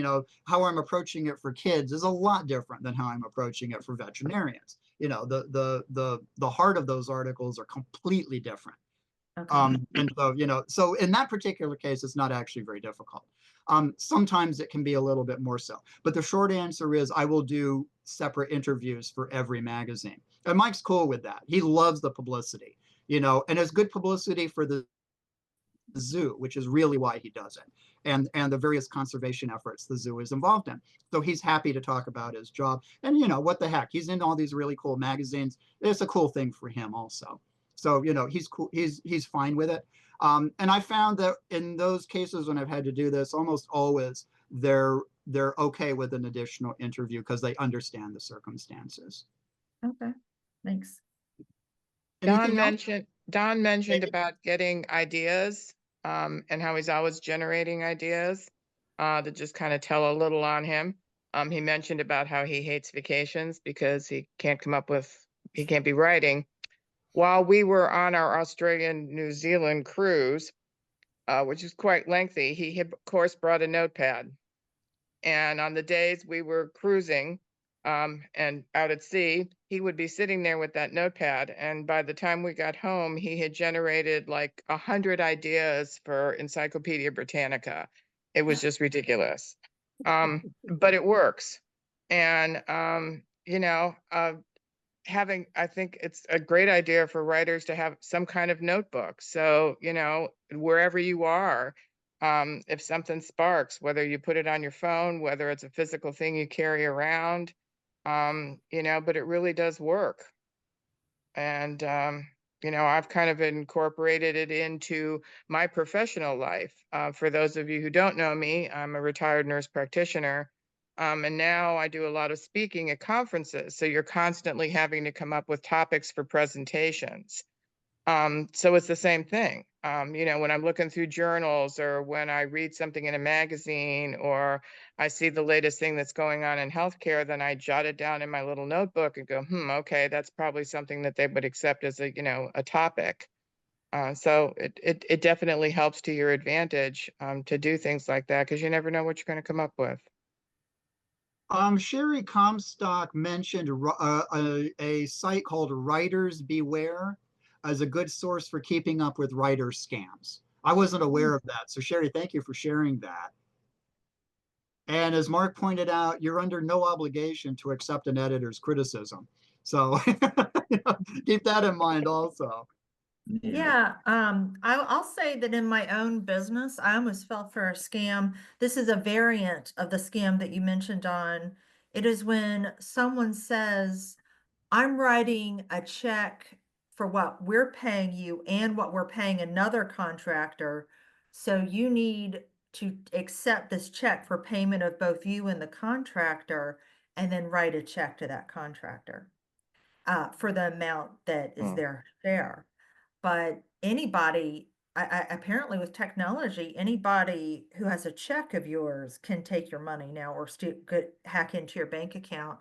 how I'm approaching it for kids is a lot different than how I'm approaching it for veterinarians. The heart of those articles are completely different. Okay. And so, so in that particular case, it's not actually very difficult. Sometimes it can be a little bit more so, but the short answer is I will do separate interviews for every magazine. And Mike's cool with that. He loves the publicity, and it's good publicity for the zoo, which is really why he does it, and the various conservation efforts the zoo is involved in. So he's happy to talk about his job. And what the heck? He's in all these really cool magazines. It's a cool thing for him also. So he's cool. He's fine with it. And I found that in those cases when I've had to do this, almost always they're okay with an additional interview because they understand the circumstances. Okay. Thanks. Anything else? Don mentioned about getting ideas, and how he's always generating ideas, that just kind of tell a little on him. He mentioned about how he hates vacations because he can't be writing. While we were on our Australian New Zealand cruise, which is quite lengthy, he of course brought a notepad. And on the days we were cruising, and out at sea, he would be sitting there with that notepad. And by the time we got home, he had generated like 100 ideas for Encyclopedia Britannica. It was just ridiculous. But it works. And, I think it's a great idea for writers to have some kind of notebook. So, wherever you are, if something sparks, whether you put it on your phone, whether it's a physical thing you carry around, but it really does work. And, I've kind of incorporated it into my professional life. For those of you who don't know me, I'm a retired nurse practitioner. And now I do a lot of speaking at conferences. So you're constantly having to come up with topics for presentations. So it's the same thing. When I'm looking through journals or when I read something in a magazine or I see the latest thing that's going on in healthcare, then I jot it down in my little notebook and go, okay, that's probably something that they would accept as a topic. So it definitely helps to your advantage to do things like that because you never know what you're going to come up with. Sherry Comstock mentioned a site called Writers Beware as a good source for keeping up with writer scams. I wasn't aware of that. So Sherry, thank you for sharing that. And as Mark pointed out, you're under no obligation to accept an editor's criticism. So keep that in mind also. Yeah, I'll say that in my own business, I almost fell for a scam. This is a variant of the scam that you mentioned on. It is when someone says, I'm writing a check for what we're paying you and what we're paying another contractor. So you need to accept this check for payment of both you and the contractor, and then write a check to that contractor for the amount that is their share. But anybody, apparently with technology, anybody who has a check of yours can take your money now or hack into your bank account.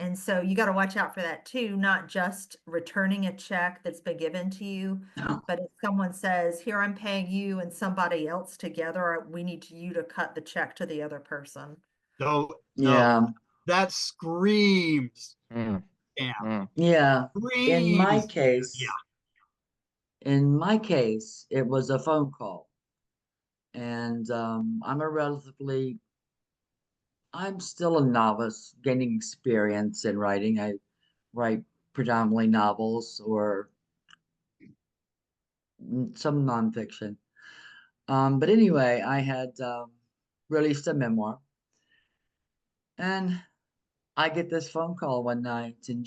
And so you got to watch out for that too, not just returning a check that's been given to you, but if someone says, here, I'm paying you and somebody else together, we need you to cut the check to the other person. No, Yeah. that screams Mm. scam. Yeah. In my Screams. case, Yeah. in my case, it was a phone call. And I'm still a novice gaining experience in writing. I write predominantly novels or some nonfiction. But anyway, I had released a memoir. And I get this phone call one night, and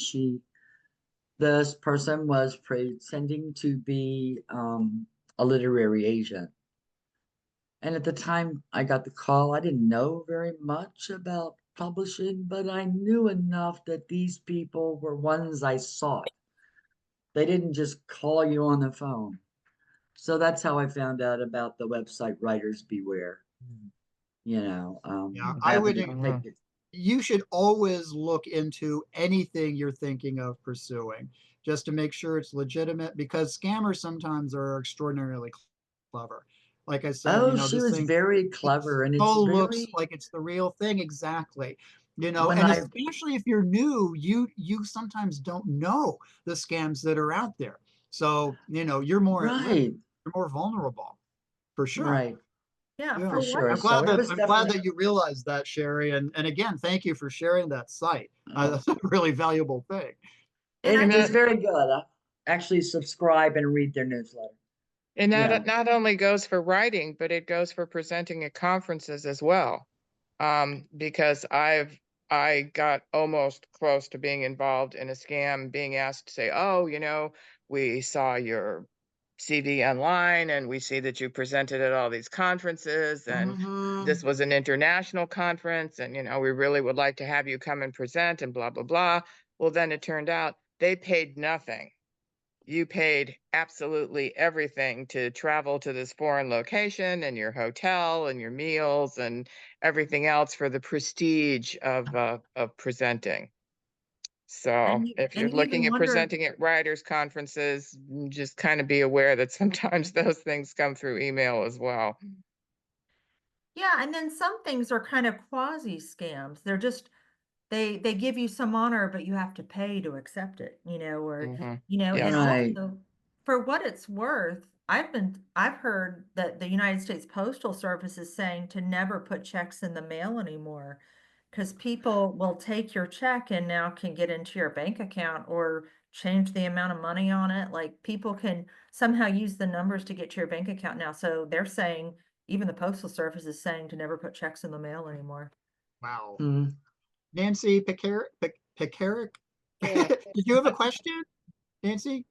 this person was pretending to be a literary agent. And at the time I got the call, I didn't know very much about publishing, but I knew enough that these people were ones I sought. They didn't just call you on the phone. So that's how I found out about the website Writers Beware. Yeah, I would. You should always look into anything you're thinking of pursuing just to make sure it's legitimate, because scammers sometimes are extraordinarily clever. Like I said, Oh, she this was thing very clever, and it's so looks very, like it's the real thing. Exactly. And when I, especially if you're new, you sometimes don't know the scams that are out there. So, you're more at risk, Right, you're more vulnerable, for sure. right, Yeah, Yeah. for for what? sure. So it was I'm glad definitely, that you realized that, Sherry. And again, thank you for sharing that site. That's a really valuable thing. And I it was And very good. I actually subscribe and read their newsletter. And Yeah. that not only goes for writing, but it goes for presenting at conferences as well. Because I got almost close to being involved in a scam, being asked to say, oh, we saw your CV online and we see that you presented at all these conferences and Mhm. this was an international conference and, we really would like to have you come and present and blah, blah, blah. Well, then it turned out they paid nothing. You paid absolutely everything to travel to this foreign location and your hotel and your meals and everything else for the prestige of presenting. So if you're and you even looking at wonder, presenting at writers' conferences, just kind of be aware that sometimes those things come through email as well. yeah, and then some things are kind of quasi scams. They're just they give you some honor, but you have to pay to accept it, or Hmm. and Yes. Right. also for what it's worth, I've heard that the United States Postal Service is saying to never put checks in the mail anymore because people will take your check and now can get into your bank account or change the amount of money on it. Like people can somehow use the numbers to get to your bank account now. So they're saying, even the Postal Service is saying to never put checks in the mail anymore. Wow. Mhm. Nancy Picaric, Yeah, did you have a question, Nancy?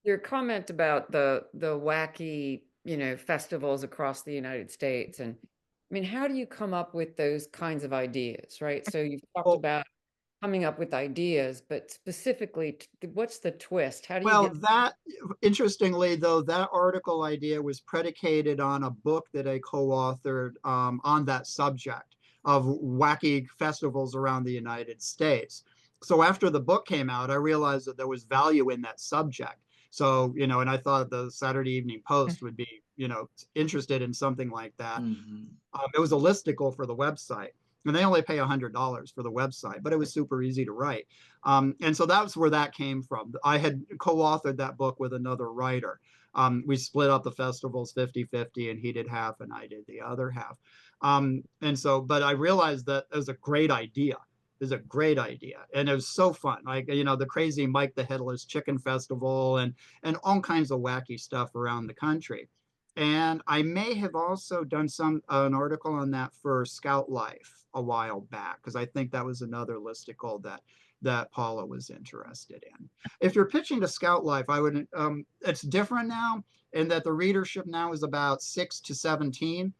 your comment about the wacky, festivals across the United States. And I mean, how do you come up with those kinds of ideas, right? So you've talked Oh, about coming up with ideas, but specifically, what's the twist? How do you well, get interestingly, though, that article idea was predicated on a book that I co-authored on that subject of wacky festivals around the United States. So after the book came out, I realized that there was value in that subject. So, and I thought the Saturday Evening Post would be, interested in something like that. Mhm. It was a listicle for the website, and they only pay $100 for the website, but it was super easy to write. And so that's where that came from. I had co-authored that book with another writer. We split up the festivals 50-50, and he did half and I did the other half. But I realized that it was a great idea. It was a great idea. And it was so fun. Like, the crazy Mike the Headless Chicken Festival and all kinds of wacky stuff around the country. And I may have also done an article on that for Scout Life a while back, because I think that was another listicle that Paula was interested in. If you're pitching to Scout Life, I would it's different now in that the readership now is about 6 to 17.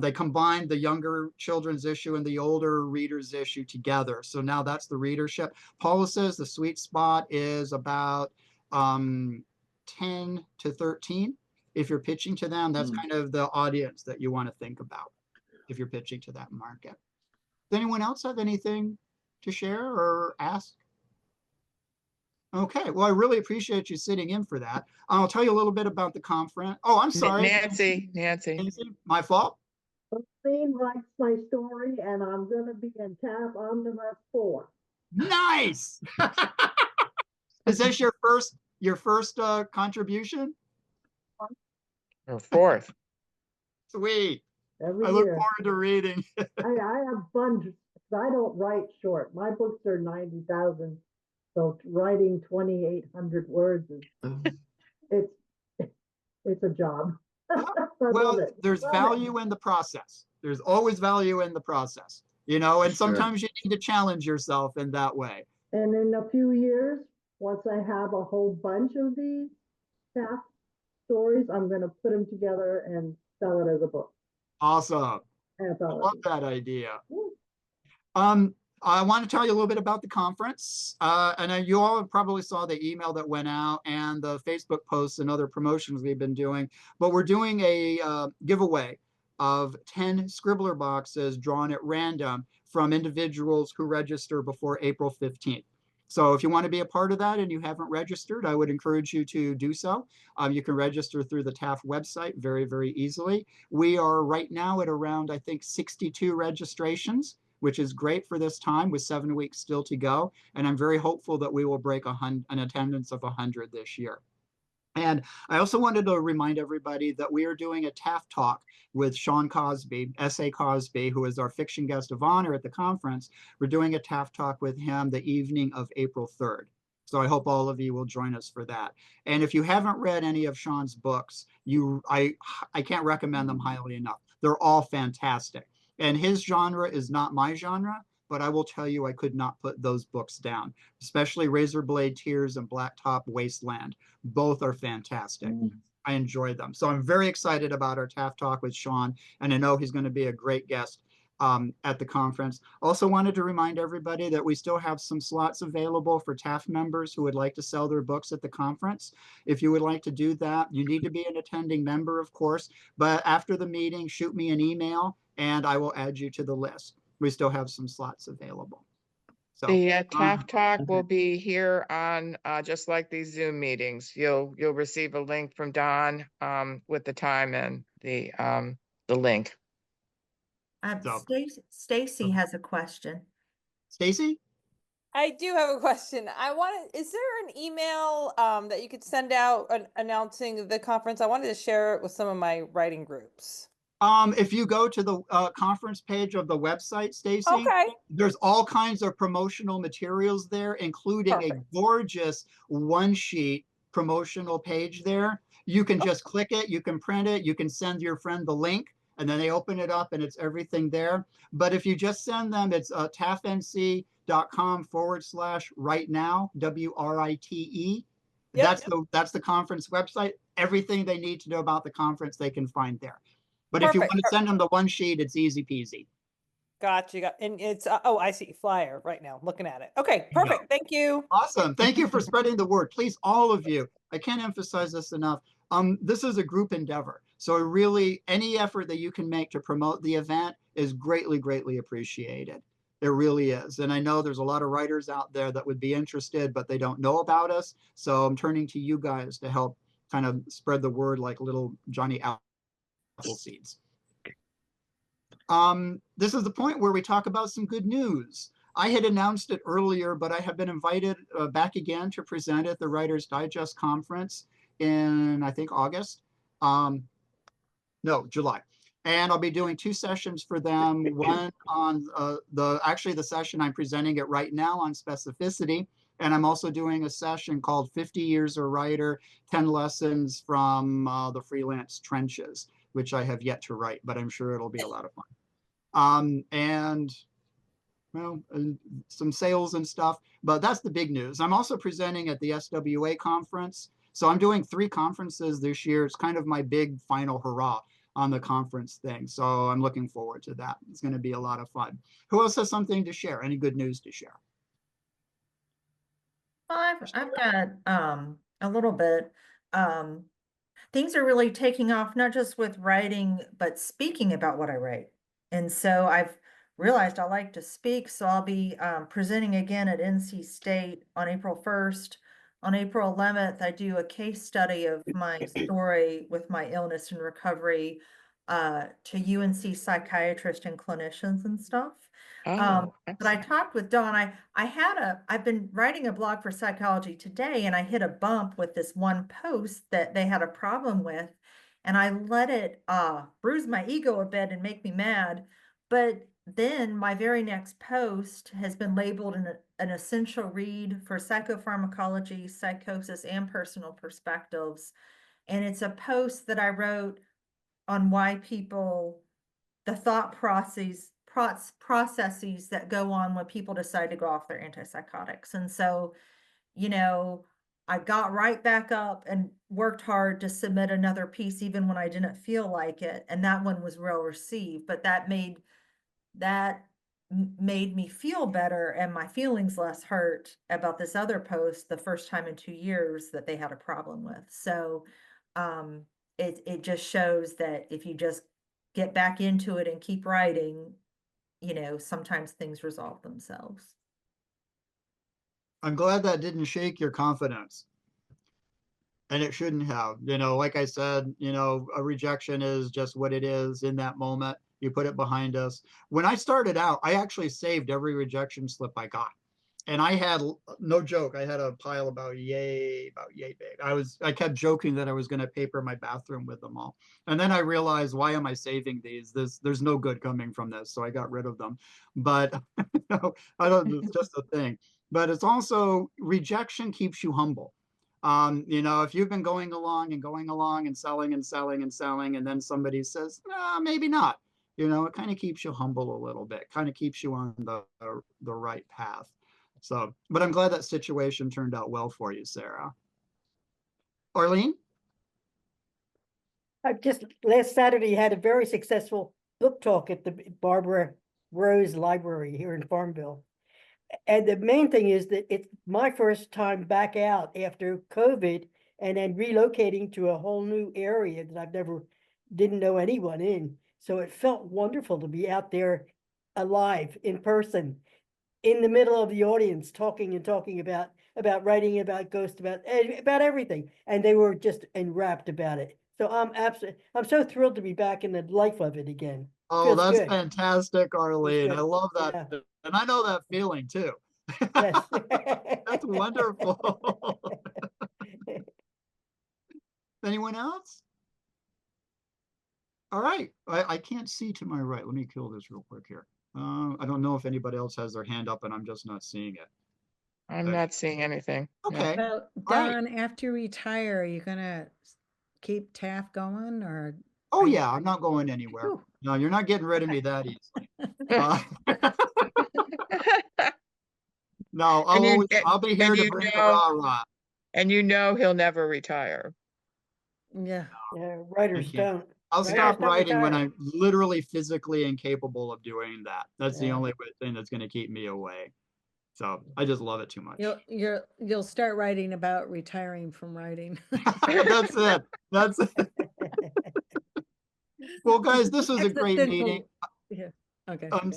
They combined the younger children's issue and the older readers issue together. So now that's the readership. Paula says the sweet spot is about 10 to 13. If you're pitching to them, that's kind of the audience that you want to think about if you're pitching to that market. Does anyone else have anything to share or ask? Okay, well, I really appreciate you sitting in for that. I'll tell you a little bit about the conference. Oh, I'm sorry, Nancy. Nancy, my fault. Christine writes my story, and I'm going to be in TAF Omnibus 4. Nice. Is this your first contribution? Or fourth. Sweet. Every I look year. forward to reading. I have fun. I don't write short. My books are 90,000, so writing 2,800 words it's it's a job. I Well, love it. there's Love it. value in the process. There's always value in the process, and Sure. sometimes you need to challenge yourself in that way. And in a few years, once I have a whole bunch of these TAF stories, I'm going to put them together and sell it as a book. Awesome. I love Anthology. that idea. Woo. I want to tell you a little bit about the conference. And you all probably saw the email that went out and the Facebook posts and other promotions we've been doing. But we're doing a giveaway of 10 Scribbler boxes drawn at random from individuals who register before April 15th. So if you want to be a part of that and you haven't registered, I would encourage you to do so. You can register through the TAF website very, very easily. We are right now at around, I think, 62 registrations, which is great for this time with 7 weeks still to go. And I'm very hopeful that we will break an attendance of 100 this year. And I also wanted to remind everybody that we are doing a TAF talk with Sean Cosby, S.A. Cosby, who is our fiction guest of honor at the conference. We're doing a TAF talk with him the evening of April 3rd. So I hope all of you will join us for that. And if you haven't read any of Sean's books, I can't recommend them highly enough. They're all fantastic. And his genre is not my genre, but I will tell you, I could not put those books down, especially Razorblade Tears and Blacktop Wasteland. Both are fantastic. I enjoy them. So I'm very excited about our TAF talk with Sean, and I know he's going to be a great guest at the conference. Also wanted to remind everybody that we still have some slots available for TAF members who would like to sell their books at the conference. If you would like to do that, you need to be an attending member, of course, but after the meeting, shoot me an email and I will add you to the list. We still have some slots available. So The TAF talk will be here on just like these Zoom meetings. You'll receive a link from Don with the time and the link. So- Stacy has a question. Stacy? I do have a question. Is there an email that you could send out announcing the conference? I wanted to share it with some of my writing groups. If you go to the conference page of the website, Stacy, Okay. there's all kinds of promotional materials there, including Perfect. a gorgeous one-sheet promotional page there. You can just click it, you can print it, you can send your friend the link, and then they open it up and it's everything there. But if you just send them, it's tafnc.com/right now, WRITE. Yep. That's the conference website. Everything they need to know about the conference, they can find there. But if you want to send them the one sheet, it's easy peasy. Gotcha. And it's, oh, I see, flyer right now, looking at it. Okay, perfect. Thank you. Awesome. Thank you for spreading the word. Please, all of you, I can't emphasize this enough. This is a group endeavor. So really, any effort that you can make to promote the event is greatly, greatly appreciated. It really is. And I know there's a lot of writers out there that would be interested, but they don't know about us. So I'm turning to you guys to help kind of spread the word like little Johnny Apple seeds. This is the point where we talk about some good news. I had announced it earlier, but I have been invited back again to present at the Writers Digest conference in, I think, August. No, July. And I'll be doing 2 sessions for them. One on the session I'm presenting it right now on specificity. And I'm also doing a session called 50 Years a Writer, 10 Lessons from the Freelance Trenches, which I have yet to write, but I'm sure it'll be a lot of fun. And well, some sales and stuff, but that's the big news. I'm also presenting at the SWA conference. So I'm doing 3 conferences this year. It's kind of my big final hurrah on the conference thing. So I'm looking forward to that. It's going to be a lot of fun. Who else has something to share? Any good news to share? Well, I've got a little bit. Things are really taking off, not just with writing, but speaking about what I write. And so I've realized I like to speak, so I'll be presenting again at NC State on April 1st. On April 11th, I do a case study of my story with my illness and recovery to UNC psychiatrists and clinicians and stuff. But I talked with Don. I've been writing a blog for Psychology Today, and I hit a bump with this one post that they had a problem with, and I let it bruise my ego a bit and make me mad. But then my very next post has been labeled an essential read for psychopharmacology, psychosis, and personal perspectives. And it's a post that I wrote on why the thought processes that go on when people decide to go off their antipsychotics. And so, I got right back up and worked hard to submit another piece, even when I didn't feel like it. And that one was well received, but that made me feel better and my feelings less hurt about this other post the first time in 2 years that they had a problem with. So, it just shows that if you just get back into it and keep writing, sometimes things resolve themselves. I'm glad that didn't shake your confidence. And it shouldn't have. Like I said, a rejection is just what it is in that moment. You put it behind us. When I started out, I actually saved every rejection slip I got. and I had, no joke, I had a pile about yay big. I kept joking that I was going to paper my bathroom with them all. And then I realized, why am I saving these? There's no good coming from this. So I got rid of them. But I don't, it's just a thing. But it's also, rejection keeps you humble. If you've been going along and selling and selling and selling, and then somebody says, maybe not, it kind of keeps you humble a little bit, kind of keeps you on the right path. So, but I'm glad that situation turned out well for you, Sarah. Arlene? I just last Saturday had a very successful book talk at the Barbara Rose Library here in Farmville. And the main thing is that it's my first time back out after COVID and then relocating to a whole new area that didn't know anyone in. So it felt wonderful to be out there alive in person, in the middle of the audience, talking about writing, about ghosts, about everything. And they were just enwrapped about it. So I'm so thrilled to be back in the life of it again. Oh, Feels that's good. fantastic, Arlene. I good. love that. Yeah. And I know that feeling too. Yes. That's wonderful. Anyone else? All right. I can't see to my right. Let me kill this real quick here. I don't know if anybody else has their hand up and I'm just not seeing it. I'm not seeing anything. No. Okay. Well, All right. Don, after you retire, are you gonna keep TAF going, or? Oh are you- yeah, I'm not going anywhere. Whew. No, you're not getting rid of me that easily. Uh, no, And you- I'll be here and to you bring the know- rah-rah. And he'll never retire. Yeah. Yeah, writers can't. don't. I'll Writers stop don't writing when retire. I'm literally physically incapable of doing that. That's the Yeah. only thing that's going to keep me away. So I just love it too much. You'll start writing about retiring from writing. That's it. That's it. Well, guys, this was a great meeting. Yeah. Okay. I'm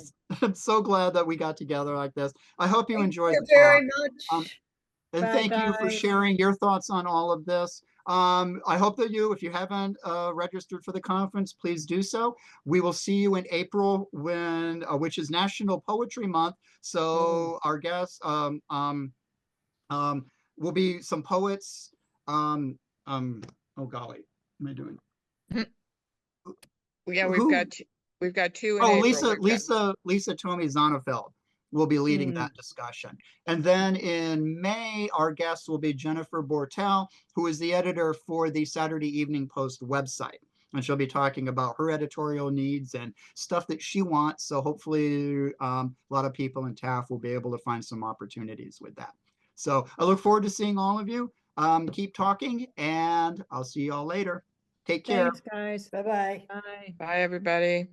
so glad that we got together like this. I hope you enjoyed the very talk. much. And Bye, thank you for guys. sharing your thoughts on all of this. I hope that if you haven't registered for the conference, please do so. We will see you in April, which is National Poetry Month. So our guests will be some poets. Oh golly, what am I doing? Yeah, Who? we've got two in Oh, April. Lisa Tomei Zonefeld will be leading that discussion. And then in May, our guest will be Jennifer Bortel, who is the editor for the Saturday Evening Post website. And she'll be talking about her editorial needs and stuff that she wants. So hopefully a lot of people in TAF will be able to find some opportunities with that. So I look forward to seeing all of you. Keep talking, and I'll see you all later. Take care. Thanks, guys. Bye-bye. Bye. Bye, everybody.